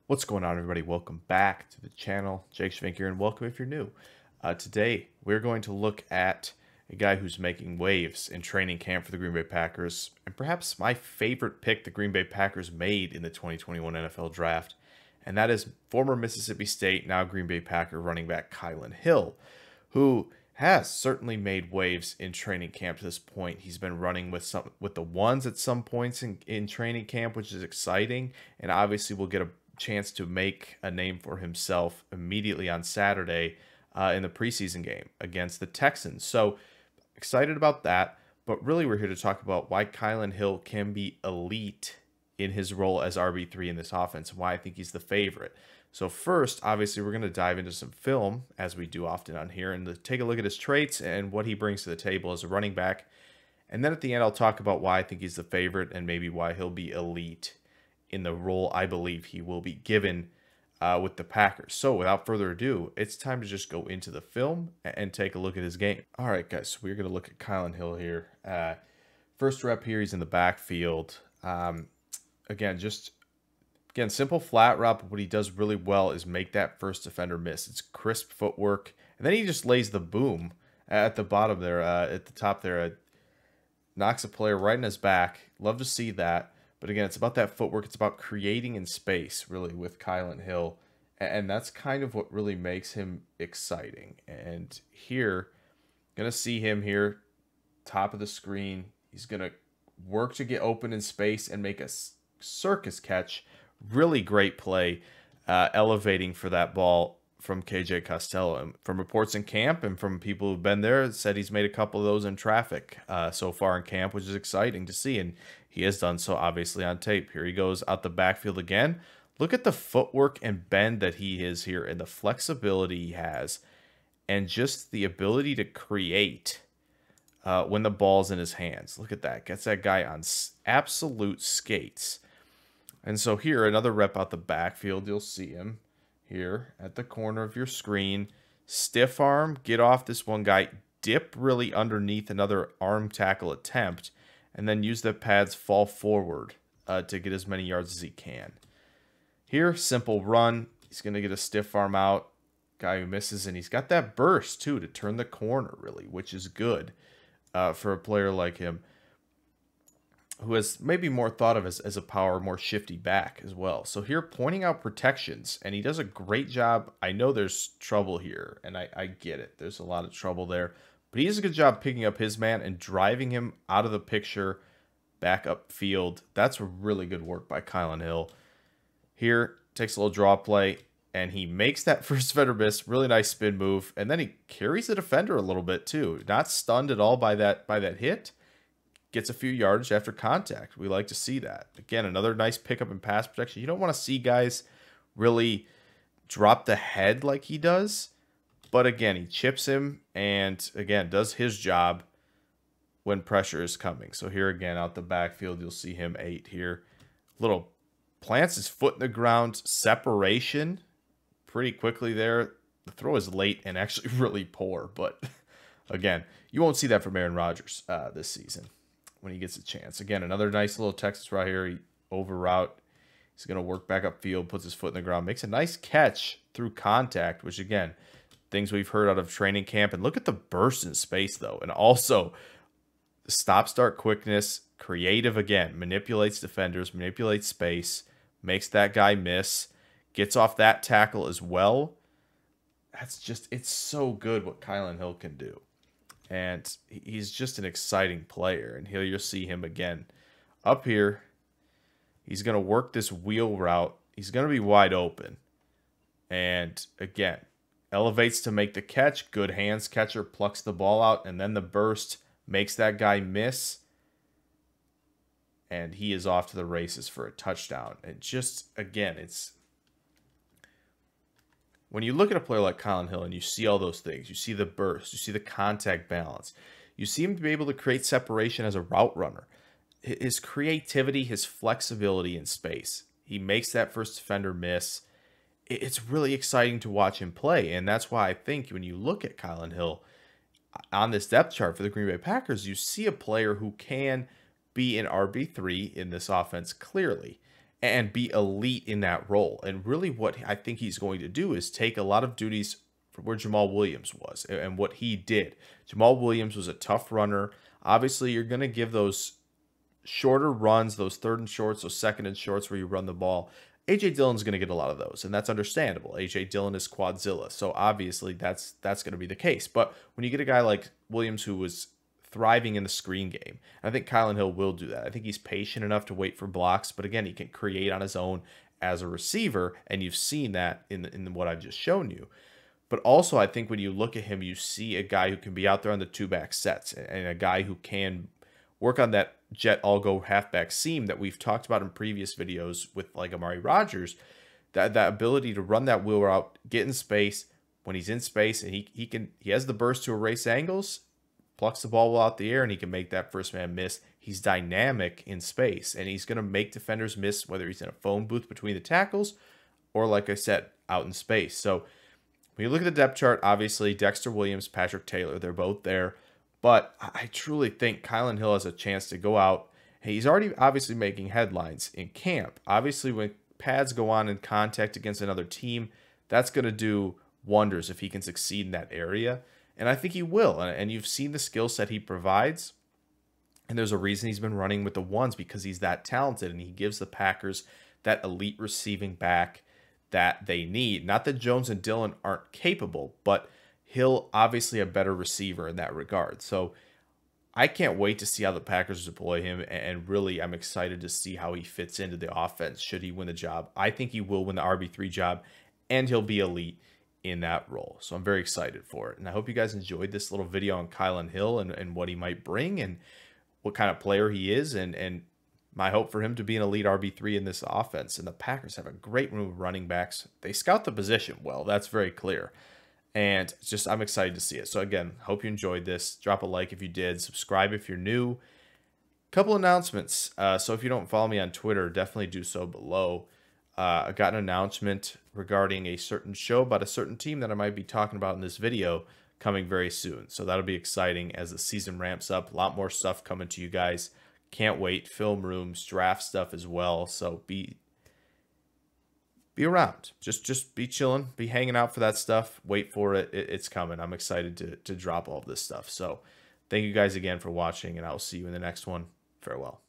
What's going on, everybody? Welcome back to the channel. Jake Schvink here, and welcome if you're new. Today, we're going to look at a guy who's making waves in training camp for the Green Bay Packers, and perhaps my favorite pick the Green Bay Packers made in the 2021 NFL Draft, and that is former Mississippi State, now Green Bay Packer running back Kylin Hill, who has certainly made waves in training camp to this point. He's been running with the ones at some points in training camp, which is exciting, and obviously we'll get a chance to make a name for himself immediately on Saturday in the preseason game against the Texans. So excited about that, but really we're here to talk about why Kylin Hill can be elite in his role as RB3 in this offense, and why I think he's the favorite. So first, obviously, we're going to dive into some film, as we do often on here, and take a look at his traits and what he brings to the table as a running back. And then at the end, I'll talk about why I think he's the favorite and maybe why he'll be elite in the role I believe he will be given with the Packers. So without further ado, it's time to just go into the film and take a look at his game. All right, guys, so we're going to look at Kylin Hill here. First rep here, he's in the backfield. Again, simple flat route, but what he does really well is make that first defender miss. It's crisp footwork, and then he just lays the boom at the bottom there, at the top there. Knocks a player right in his back. Love to see that. But again, it's about that footwork. It's about creating in space, really, with Kylin Hill. And that's kind of what really makes him exciting. And here, going to see him here, top of the screen. He's going to work to get open in space and make a circus catch. Really great play, elevating for that ball from KJ Costello. And from reports in camp and from people who've been there, said he's made a couple of those in traffic so far in camp, which is exciting to see. And he has done so, obviously, on tape. Here he goes out the backfield again. Look at the footwork and bend that he is here and the flexibility he has and just the ability to create when the ball's in his hands. Look at that. Gets that guy on absolute skates. And so here, another rep out the backfield. You'll see him here at the corner of your screen. Stiff arm, get off this one guy, dip really underneath another arm tackle attempt, and then use the pads fall forward to get as many yards as he can. Here, simple run. He's going to get a stiff arm out. Guy who misses, and he's got that burst, too, to turn the corner, really, which is good for a player like him, who has maybe more thought of as a power, more shifty back as well. So here, pointing out protections, and he does a great job. I know there's trouble here, and I get it. There's a lot of trouble there. But he does a good job picking up his man and driving him out of the picture back upfield. That's really good work by Kylin Hill. Here, takes a little draw play, and he makes that first defender miss. Really nice spin move. And then he carries the defender a little bit, too. Not stunned at all by that hit. Gets a few yards after contact. We like to see that. Again, another nice pickup in pass protection. You don't want to see guys really drop the head like he does. But again, he chips him and, again, does his job when pressure is coming. So here again, out the backfield, you'll see him 8 here. Little plants his foot in the ground. Separation pretty quickly there. The throw is late and actually really poor. But, again, you won't see that from Aaron Rodgers this season when he gets a chance. Again, another nice little Texas right here. He over route. He's going to work back upfield, puts his foot in the ground, makes a nice catch through contact, which, again, things we've heard out of training camp. And look at the burst in space, though. And also the stop-start quickness, creative again, manipulates defenders, manipulates space, makes that guy miss, gets off that tackle as well. It's so good what Kylin Hill can do. And he's just an exciting player. And here you'll see him again up here. He's going to work this wheel route. He's going to be wide open. And again, elevates to make the catch. Good hands catcher, plucks the ball out. And then the burst makes that guy miss. And he is off to the races for a touchdown. And just, again, it's... When you look at a player like Kylin Hill and you see all those things, you see the burst, you see the contact balance, you see him to be able to create separation as a route runner. His creativity, his flexibility in space. He makes that first defender miss. It's really exciting to watch him play. And that's why I think when you look at Kylin Hill on this depth chart for the Green Bay Packers, you see a player who can be an RB3 in this offense clearly. and be elite in that role. And really what I think he's going to do is take a lot of duties from where Jamal Williams was and what he did. Jamal Williams was a tough runner. Obviously, you're going to give those shorter runs, those third and shorts, those second and shorts where you run the ball. A.J. Dillon's going to get a lot of those, and that's understandable. A.J. Dillon is Quadzilla, so obviously that's going to be the case. But when you get a guy like Williams who was thriving in the screen game, I think Kylin Hill will do that. I think he's patient enough to wait for blocks, but again, he can create on his own as a receiver, and you've seen that in what I've just shown you. But also, I think when you look at him, you see a guy who can be out there on the two-back sets and a guy who can work on that jet all-go halfback seam that we've talked about in previous videos with like Amari Rodgers, that ability to run that wheel route, get in space when he's in space, and he has the burst to erase angles, plucks the ball out the air, and he can make that first man miss. He's dynamic in space, and he's going to make defenders miss, whether he's in a phone booth between the tackles or, like I said, out in space. So when you look at the depth chart, obviously Dexter Williams, Patrick Taylor, they're both there. But I truly think Kylin Hill has a chance to go out. He's already obviously making headlines in camp. Obviously, when pads go on in contact against another team, that's going to do wonders if he can succeed in that area. And I think he will. And you've seen the skill set he provides. And there's a reason he's been running with the ones, because he's that talented and he gives the Packers that elite receiving back that they need. Not that Jones and Dillon aren't capable, but Hill obviously a better receiver in that regard. So I can't wait to see how the Packers deploy him, and really I'm excited to see how he fits into the offense should he win the job. I think he will win the RB3 job, and he'll be elite in that role. So I'm very excited for it. And I hope you guys enjoyed this little video on Kylin Hill and what he might bring and what kind of player he is, and my hope for him to be an elite RB3 in this offense. And the Packers have a great room of running backs. They scout the position well. That's very clear. And just, I'm excited to see it. So again, hope you enjoyed this. Drop a like if you did. Subscribe if you're new. Couple announcements. So if you don't follow me on Twitter, definitely do so below. I got an announcement regarding a certain show about a certain team that I might be talking about in this video coming very soon. So that'll be exciting as the season ramps up. A lot more stuff coming to you guys. Can't wait. Film rooms, draft stuff as well. So be around. Just be chilling, be hanging out for that stuff. Wait for it. It's coming. I'm excited to drop all of this stuff. So thank you guys again for watching, and I'll see you in the next one. Farewell.